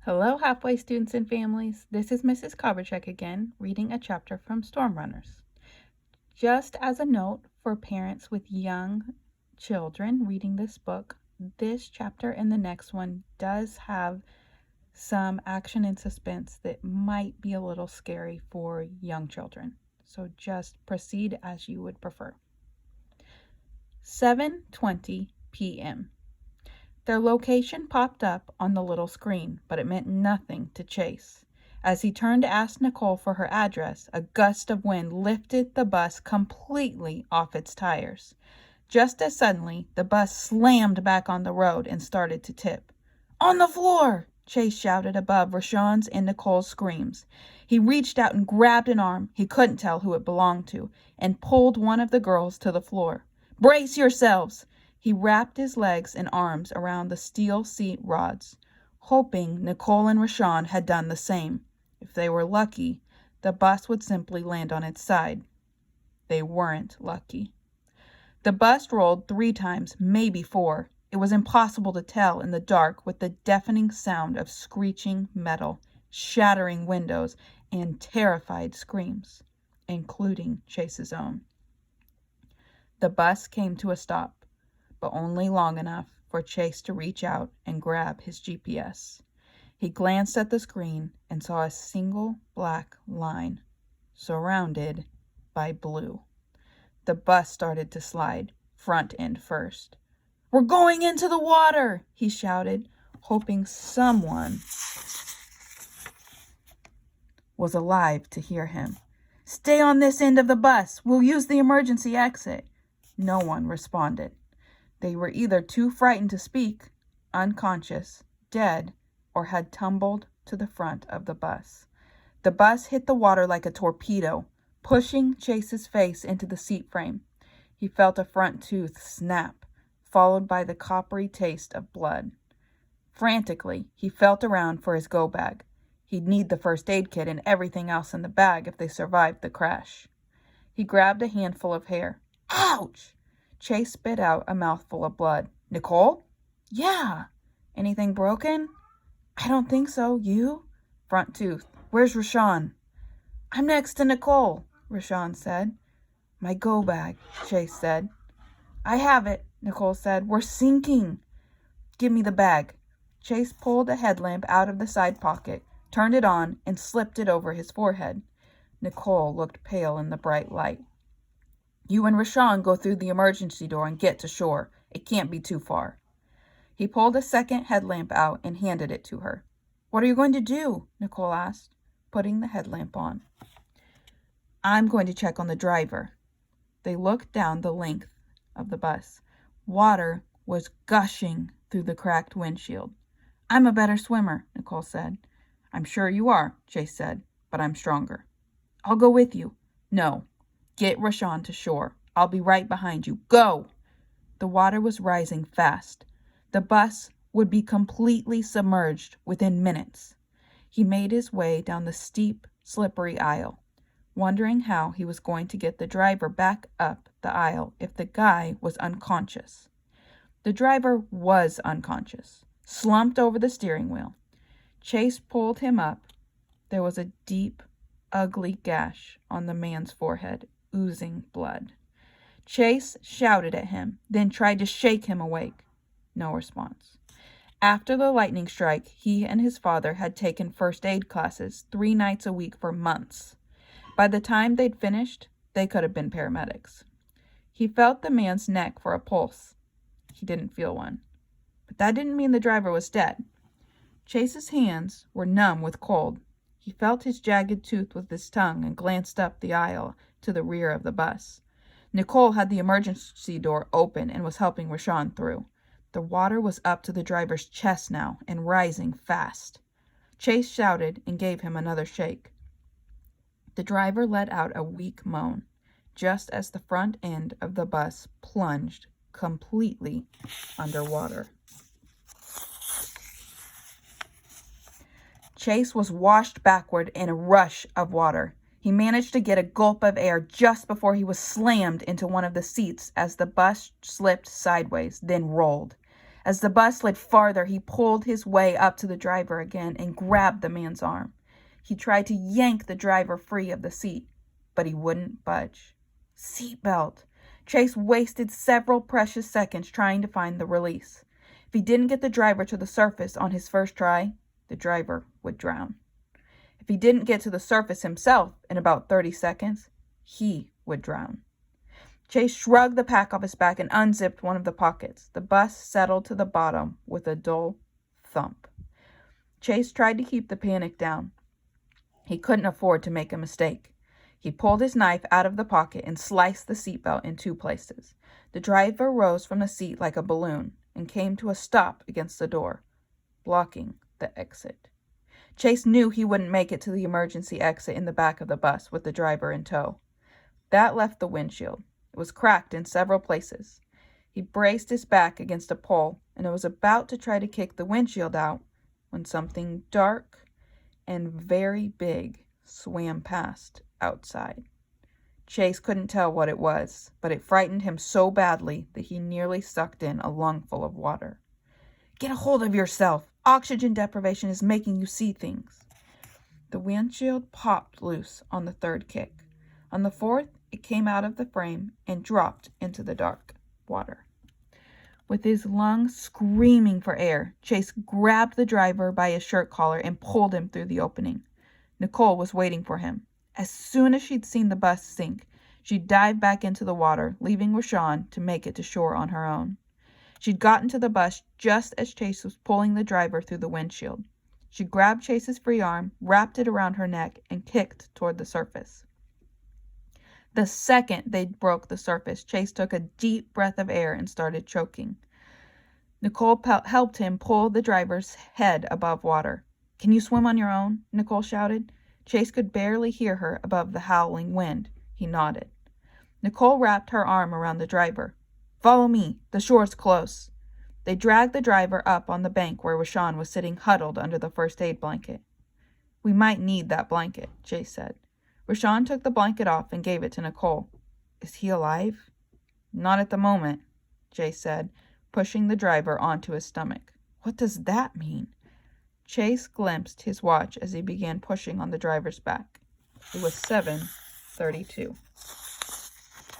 Hello, halfway students and families. This is Mrs. Kovacic again, reading a chapter from Storm Runners. Just as a note for parents with young children reading this book, this chapter and the next one does have some action and suspense that might be a little scary for young children. So just proceed as you would prefer. 7:20 p.m. Their location popped up on the little screen, but it meant nothing to Chase. As he turned to ask Nicole for her address, a gust of wind lifted the bus completely off its tires. Just as suddenly, the bus slammed back on the road and started to tip. "On the floor!" Chase shouted above Rashawn's and Nicole's screams. He reached out and grabbed an arm, he couldn't tell who it belonged to, and pulled one of the girls to the floor. "Brace yourselves!" He wrapped his legs and arms around the steel seat rods, hoping Nicole and Rashawn had done the same. If they were lucky, the bus would simply land on its side. They weren't lucky. The bus rolled 3 times, maybe 4. It was impossible to tell in the dark with the deafening sound of screeching metal, shattering windows, and terrified screams, including Chase's own. The bus came to a stop, but only long enough for Chase to reach out and grab his GPS. He glanced at the screen and saw a single black line, surrounded by blue. The bus started to slide, front end first. "We're going into the water!" he shouted, hoping someone was alive to hear him. "Stay on this end of the bus. We'll use the emergency exit." No one responded. They were either too frightened to speak, unconscious, dead, or had tumbled to the front of the bus. The bus hit the water like a torpedo, pushing Chase's face into the seat frame. He felt a front tooth snap, followed by the coppery taste of blood. Frantically, he felt around for his go bag. He'd need the first aid kit and everything else in the bag if they survived the crash. He grabbed a handful of hair. Ouch! Chase spit out a mouthful of blood. "Nicole?" "Yeah." "Anything broken?" "I don't think so. You?" Front tooth. "Where's Rashawn?" "I'm next to Nicole," Rashawn said. "My go bag," Chase said. "I have it," Nicole said. "We're sinking." "Give me the bag." Chase pulled a headlamp out of the side pocket, turned it on, and slipped it over his forehead. Nicole looked pale in the bright light. "You and Rashawn go through the emergency door and get to shore. It can't be too far." He pulled a second headlamp out and handed it to her. "What are you going to do?" Nicole asked, putting the headlamp on. "I'm going to check on the driver." They looked down the length of the bus. Water was gushing through the cracked windshield. "I'm a better swimmer," Nicole said. "I'm sure you are," Chase said, "but I'm stronger." "I'll go with you." "No. Get Rashawn to shore. I'll be right behind you. Go!" The water was rising fast. The bus would be completely submerged within minutes. He made his way down the steep, slippery aisle, wondering how he was going to get the driver back up the aisle if the guy was unconscious. The driver was unconscious, slumped over the steering wheel. Chase pulled him up. There was a deep, ugly gash on the man's forehead, oozing blood. Chase shouted at him, then tried to shake him awake. No response. After the lightning strike, he and his father had taken first aid classes 3 nights a week for months. By the time they'd finished, they could have been paramedics. He felt the man's neck for a pulse. He didn't feel one. But that didn't mean the driver was dead. Chase's hands were numb with cold. He felt his jagged tooth with his tongue and glanced up the aisle to the rear of the bus. Nicole had the emergency door open and was helping Rashawn through. The water was up to the driver's chest now and rising fast. Chase shouted and gave him another shake. The driver let out a weak moan, just as the front end of the bus plunged completely underwater. Chase was washed backward in a rush of water. He managed to get a gulp of air just before he was slammed into one of the seats as the bus slipped sideways, then rolled. As the bus slid farther, he pulled his way up to the driver again and grabbed the man's arm. He tried to yank the driver free of the seat, but he wouldn't budge. Seatbelt. Chase wasted several precious seconds trying to find the release. If he didn't get the driver to the surface on his first try, the driver would drown. If he didn't get to the surface himself in about 30 seconds, he would drown. Chase shrugged the pack off his back and unzipped one of the pockets. The bus settled to the bottom with a dull thump. Chase tried to keep the panic down. He couldn't afford to make a mistake. He pulled his knife out of the pocket and sliced the seatbelt in 2 places. The driver rose from the seat like a balloon and came to a stop against the door, blocking the exit. Chase knew he wouldn't make it to the emergency exit in the back of the bus with the driver in tow. That left the windshield. It was cracked in several places. He braced his back against a pole and was about to try to kick the windshield out when something dark and very big swam past outside. Chase couldn't tell what it was, but it frightened him so badly that he nearly sucked in a lungful of water. "Get a hold of yourself! Oxygen deprivation is making you see things." The windshield popped loose on the 3rd kick. On the 4th, it came out of the frame and dropped into the dark water. With his lungs screaming for air, Chase grabbed the driver by his shirt collar and pulled him through the opening. Nicole was waiting for him. As soon as she'd seen the bus sink, she dived back into the water, leaving Rashawn to make it to shore on her own. She'd gotten to the bus just as Chase was pulling the driver through the windshield. She grabbed Chase's free arm, wrapped it around her neck, and kicked toward the surface. The second they broke the surface, Chase took a deep breath of air and started choking. Nicole helped him pull the driver's head above water. "Can you swim on your own?" Nicole shouted. Chase could barely hear her above the howling wind. He nodded. Nicole wrapped her arm around the driver. "Follow me. The shore's close." They dragged the driver up on the bank where Rashawn was sitting huddled under the first aid blanket. "We might need that blanket," Chase said. Rashawn took the blanket off and gave it to Nicole. "Is he alive?" "Not at the moment," Chase said, pushing the driver onto his stomach. "What does that mean?" Chase glimpsed his watch as he began pushing on the driver's back. It was 7:32.